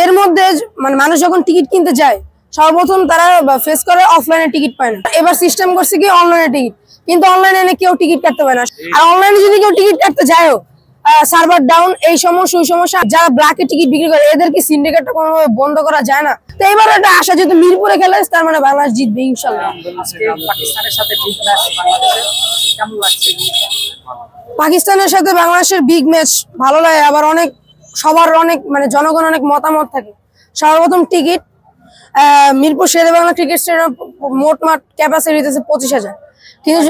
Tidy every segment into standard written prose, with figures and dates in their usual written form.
এর মধ্যে মানে মানুষ যখন টিকিট কিনতে যায় সর্বপ্রথম তারা ফেস করে অফলাইনে টিকিট পায় না। এবার সিস্টেম করছে কি অনলাইনে টিকিট, কিন্তু অনলাইনে কেউ টিকিট কাটতে পারে না। আর অনলাইনে যদি কেউ টিকিট কাটতে যায়ও সার্ভার ডাউন, এই সমস্যা ওই সমস্যা। যারা ব্ল্যাকে টিকিট বিক্রি করে এদেরকে সিন্ডিকেটটা কোনোভাবে বন্ধ করা যায় না। তো এবার একটা আশা, যেহেতু মিরপুরে খেলে তার মানে বাংলাদেশ জিতবে ইনশাল্লাহ। পাকিস্তানের সাথে বাংলাদেশের বিগ ম্যাচ ভালো লাগে, আবার অনেক সবার অনেক মানে জনগণ অনেক মতামত থাকে। সর্বপ্রথম টিকিট মিরপুর শেরে বাংলা ক্রিকেট স্টেডিয়াম মোট মাঠ ক্যাপাসিটি হইতেছে 25,000, কিন্তু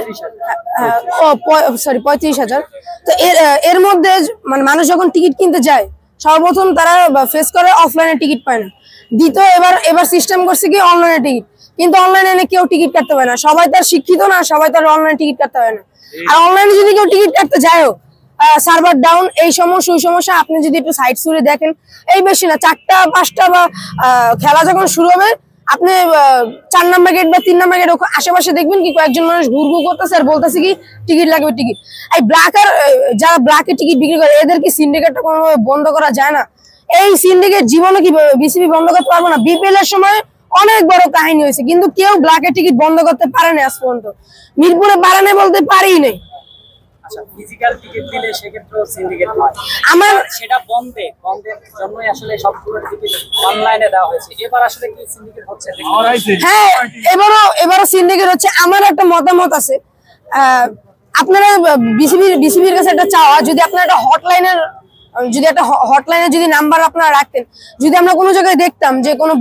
সরি 35,000। তো এর মধ্যে মানে মানুষ যখন টিকিট কিনতে যায় সর্বপ্রথম তারা ফেস করে অফলাইনে টিকিট পায় না। দ্বিতীয় এবার সিস্টেম করছে কি অনলাইনে টিকিট, কিন্তু অনলাইনে কেউ টিকিট কাটতে পারে না। সবাই তার শিক্ষিত না, সবাই তার অনলাইনে টিকিট কাটতে পারে না। আর অনলাইনে যদি কেউ টিকিট কাটতে যায়ও সার্ভার ডাউন, এই সমস্যা ওই সমস্যা। আপনি যদি একটু সাইড সুরে দেখেন, এই বেশি না 4টা 5টা বা খেলা যখন শুরু হবে আপনি 4 নম্বর গেট বা 3 নম্বর গেট আশেপাশে দেখবেন কি কয়েকজন মানুষ ঘুরঘুর করতেছে আর বলতেছে কি টিকিট লাগবে টিকিট। এই ব্ল্যাকার যারা ব্ল্যাকে টিকিট বিক্রি করে এদেরকে সিন্ডিকেটটা কোনোভাবে বন্ধ করা যায় না। এই সিন্ডিকেট জীবনে কি বিসিবি বন্ধ করতে পারবো না। বিপিএল এর সময় অনেক বড় কাহিনী হয়েছে, কিন্তু কেউ ব্ল্যাকে টিকিট বন্ধ করতে পারে না আজ পর্যন্ত। মিরপুরে পারে না বলতে পারেই নাই। আচ্ছা, ফিজিক্যাল টিকিট দিলে সেক্ষেত্রেও সিন্ডিকেট হয়। আমার সেটা বন্ধের জন্যই আসলে সবগুলো টিকিট অনলাইনে দেওয়া হয়েছে। এবার আসলে কি সিন্ডিকেট হচ্ছে? হ্যাঁ, এবারও সিন্ডিকেট হচ্ছে। আমার একটা মতামত আছে, আপনারা বিসিবির কাছে একটা চাওয়া, যদি আপনারা একটা হটলাইনের যদি নাম্বার আপনারা রাখতেন, যদি আমরা কোনো জায়গায় দেখতাম যে কোনো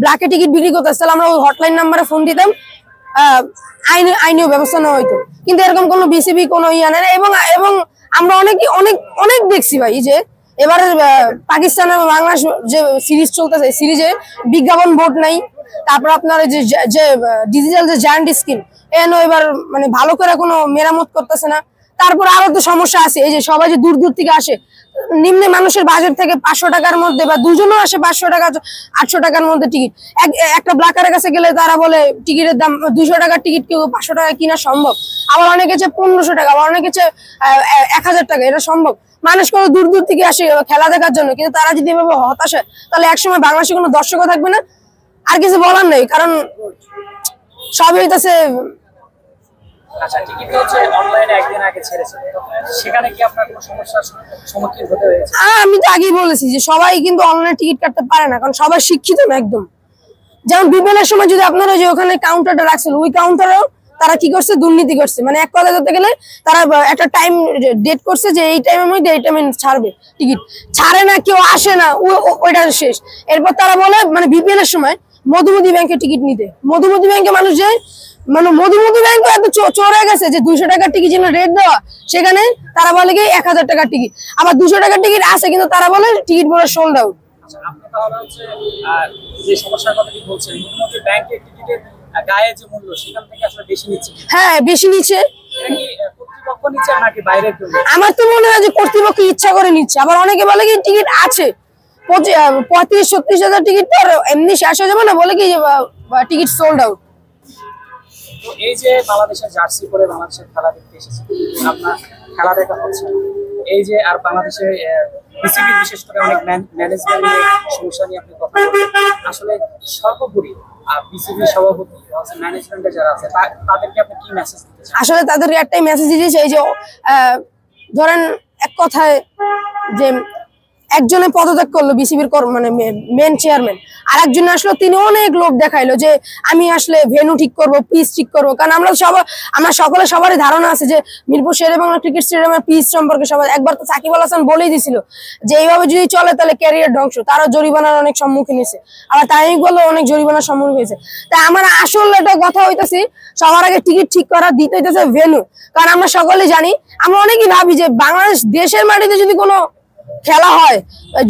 ব্ল্যাকে টিকিট বিক্রি করতেছে, তাহলে আমরা ওই হটলাইন নাম্বারে ফোন দিতাম, আইনীয় ব্যবস্থা নেওয়া হইতো। কিন্তু এরকম কোনো বিসিবি কোনো ইয়া নেই। এবং আমরা অনেক দেখছি ভাই যে এবারে পাকিস্তান এবং বাংলাদেশ যে সিরিজ চলতেছে, সিরিজে বিজ্ঞাপন বোর্ড নাই। তারপর আপনার যে ডিজিটাল যে জায়ান্ট স্ক্রিন এবার মানে ভালো করে কোনো মেরামত করতেছে না। তারপর আরো তো সমস্যা আছে, এই যে সবাই যে দূর থেকে আসে, নিম্নে মানুষের বাজেট থেকে 500 টাকার মধ্যে বা দুজনও আসে 500 টাকা 800 টাকার মধ্যে টিকিট। একটা ব্ল্যাকারের কাছে গেলে তারা বলে টিকিটের দাম 200 টাকার টিকিট কেউ 500 টাকা কিনা সম্ভব, আবার অনেকে 1500 টাকা, আবার অনেকে 1000 টাকা, এটা সম্ভব। মানুষ কোনো দূর থেকে আসে খেলা দেখার জন্য, কিন্তু তারা যদি এভাবে হতাশ হয় তাহলে একসময় বাংলাদেশে কোনো দর্শকও থাকবে না। আর কিছু বলার নেই, কারণ সবই হইতেছে। আচ্ছা, টিকিট হচ্ছে অনলাইনে একদিন আগে ছেড়েছে, সেখানে কি আপনার কোনো সমস্যার সম্মুখীন হতে হয়েছে? আমি তো আগেই বলেছি যে সবাই কিন্তু অনলাইনে টিকিট কাটতে পারে না, কারণ সবাই শিক্ষিত না একদম। যেমন বিপিএলের সময় যদি আপনারা যে ওখানে কাউন্টারটা রাখছেন, ওই কাউন্টারেও তারা কি করছে, দুর্নীতি করছে। মানে এক কথা ধরতে গেলে তারা একটা টাইম ডেট করছে যে এই টাইমের মধ্যে এই টাইমে ছাড়বে, টিকিট ছাড়ে না, কেউ আসে না, ওইটা শেষ। এরপর তারা বলে মানে বিপিএল এর সময় মধুমতি ব্যাংকে টিকিট নিতে, মধুমতি ব্যাংকে মানুষ যায়, মানে মধুমতি ব্যাংক এত চোর হয়ে গেছে যে 200 টাকার টিকিট যেন রেট দেওয়া, সেখানে তারা বলে কি 1000 টাকার টিকিট। আবার 200 টাকার টিকিট আছে, কিন্তু তারা বলে টিকিট পুরো সোল্ড আউট। আপনি তাহলে হচ্ছে যে সমস্যার কথা কি বলছেন, মধুমতি ব্যাংকের টিকিটের গায়ে যে মূল্য সেখান থেকে আসলে বেশি নিচ্ছে? হ্যাঁ, বেশি নিচ্ছে। কর্তৃপক্ষ নিচ্ছে নাকি বাইরের কেউ? আমার তো মনে হয় যে কর্তৃপক্ষ ইচ্ছা করে নিচ্ছে। আবার অনেকে বলে কি টিকিট আছে 35-36 হাজার টিকিট তো এমনি শেষ হয়ে যাবে না, বলে কি টিকিট সোল্ড আউট। তো এই যে বাংলাদেশের জার্সি পরে বাংলাদেশের খেলা দেখতে এসেছে, আপনার খেলা দেখা হচ্ছে, এই যে আর বাংলাদেশে বিসিবি বিশেষ করে অনেক ম্যানেজমেন্ট নিয়ে সমস্যা নিয়ে আপনি কথা বলছেন, আসলে সর্বোপরি বিসিবি সভাপতি ম্যানেজমেন্টে যারা আছে তাদেরকে আপনি কি মেসেজ দিতে চান? আসলে তাদেরকে একটাই মেসেজ দিতে চাই যে ধরেন এক কথায় যে একজনে পদত্যাগ করলো বিসিবির মানে মেন চেয়ারম্যান, আর একজনে আসলো, তিনি অনেক লোক দেখাইলো যে আমি আসলে ভেন্যু ঠিক করব, পিচ ঠিক করবো। কারণ আমরা সবারই ধারণা আছে যে মিরপুর শেরে বাংলা ক্রিকেট স্টেডিয়ামের পিচ সম্পর্কে সবাই, একবার তো সাকিব আল হাসান বলেই দিছিল যে এইভাবে যদি চলে তাহলে ক্যারিয়ার ধ্বংস। তারও জরিমানার অনেক সম্মুখীন হয়েছে, আবার তাই বললো অনেক জরিমানার সম্মুখীন হয়েছে। তাই আমার আসলে একটা কথা হইতেছি, সবার আগে টিকিট ঠিক করা, দিতে হইতেছে ভেন্যু। কারণ আমরা সকলেই জানি, আমরা অনেকেই ভাবি যে বাংলাদেশ দেশের মাটিতে যদি কোনো খেলা হয়,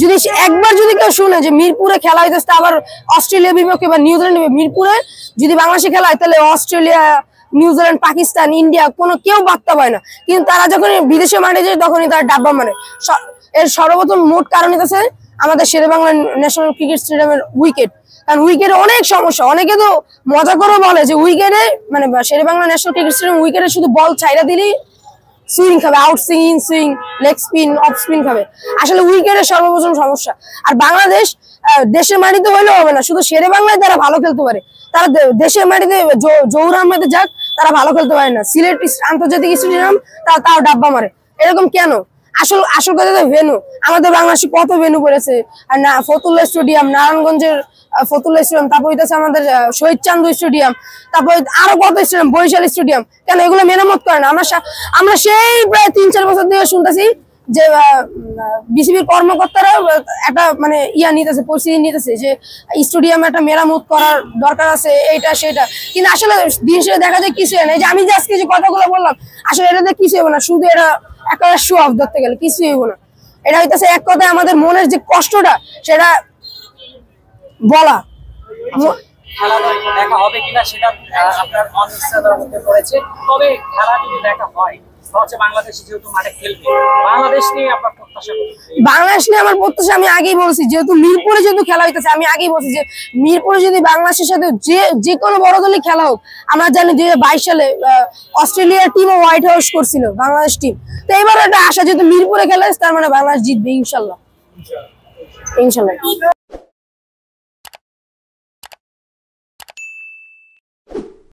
যদি একবার যদি কেউ শুনে যে মিরপুরে খেলা হইতেছে, আবার অস্ট্রেলিয়া বিপক্ষে বা নিউজিল্যান্ড মিরপুরে যদি বাংলাদেশে খেলা হয়, তাহলে অস্ট্রেলিয়া, নিউজিল্যান্ড, পাকিস্তান, ইন্ডিয়া কোনো কেউ বার্তা পায় না। কিন্তু তারা যখন বিদেশে মাঠে যায় তখনই তারা ডাব্বা মানে। এর সর্বপ্রথম মোট কারণ হইতেছে আমাদের শেরে বাংলা ন্যাশনাল ক্রিকেট স্টেডিয়ামের উইকেট। কারণ উইকেটে অনেক সমস্যা, অনেকে তো মজা করে বলে যে উইকেটে মানে শেরে বাংলা ন্যাশনাল ক্রিকেট স্টেডিয়াম উইকেটে শুধু বল ছাইরা দিলেই সুইং খাবে, out swing, in swing, leg spin, off spin খাবে। আসলে উইকেটের সর্বপ্রথম সমস্যা। আর বাংলাদেশ দেশের মাটিতে হইলেও হবে না, শুধু শেরে বাংলায় তারা ভালো খেলতে পারে, তারা দেশের মাটিতে জহুর আহমেদে যাক তারা ভালো খেলতে পারে না, সিলেট আন্তর্জাতিক স্টেডিয়াম তাও ডাব্বা মারে। এরকম কেন? আসল কথা তো ভেনু, আমাদের বাংলাদেশে কত ভেনু পড়েছে, আর না ফতুল্লা স্টেডিয়াম, নারায়ণগঞ্জের ফতুল্লা স্টেডিয়াম, তারপর হইতেছে আমাদের শহীদ চান্দু স্টেডিয়াম, তারপর আরো কত স্টেডিয়াম, বরিশাল স্টেডিয়াম, কেন এগুলো মেরামত করে না? আমরা সেই প্রায় 3-4 বছর ধরে শুনতেছি যে বিসিবির কর্মকর্তারা একটা মানে নিতেছে, পরিস্থিতি নিতেছে যে স্টেডিয়ামে একটা মেরামত করার দরকার আছে, এইটা সেটা, কিন্তু আসলে দিন শেষে দেখা যায় কিছু হয় না। এই যে আমি যে আজকে যে কথাগুলো বললাম, আসলে এটাতে কিছু হবে না, শুধু এটা একটা শো অফ ধরতে গেলে কিছুই হইব না। এটা হইতেছে এক কথায় আমাদের মনের যে কষ্টটা সেটা বলা। খেলা দেখা হবে কিনা সেটা আপনার অনিশ্চয়তার মধ্যে পড়েছে, তবে খেলা যদি দেখা হয় হচ্ছে বাংলাদেশ যেহেতু মাঠে খেলবে, বাংলাদেশ নিয়ে আপনার প্রত্যাশা কত? বাংলাদেশ নিয়ে আমার প্রত্যাশা, আমি আগেই বলছি, যেহেতু মিরপুরে যেহেতু খেলা হইতেছে, আমি আগেই বলছি যে মিরপুরে যদি বাংলাদেশের সাথে যে কোনো বড় দলই খেলা হোক, আমরা জানি 2022 সালে অস্ট্রেলিয়ার টিমও হোয়াইট হাউস করছিল বাংলাদেশ টিম, তো এবার একটা আশা যেহেতু মিরপুরে খেলা তার মানে বাংলাদেশ জিতবে ইনশাল্লাহ।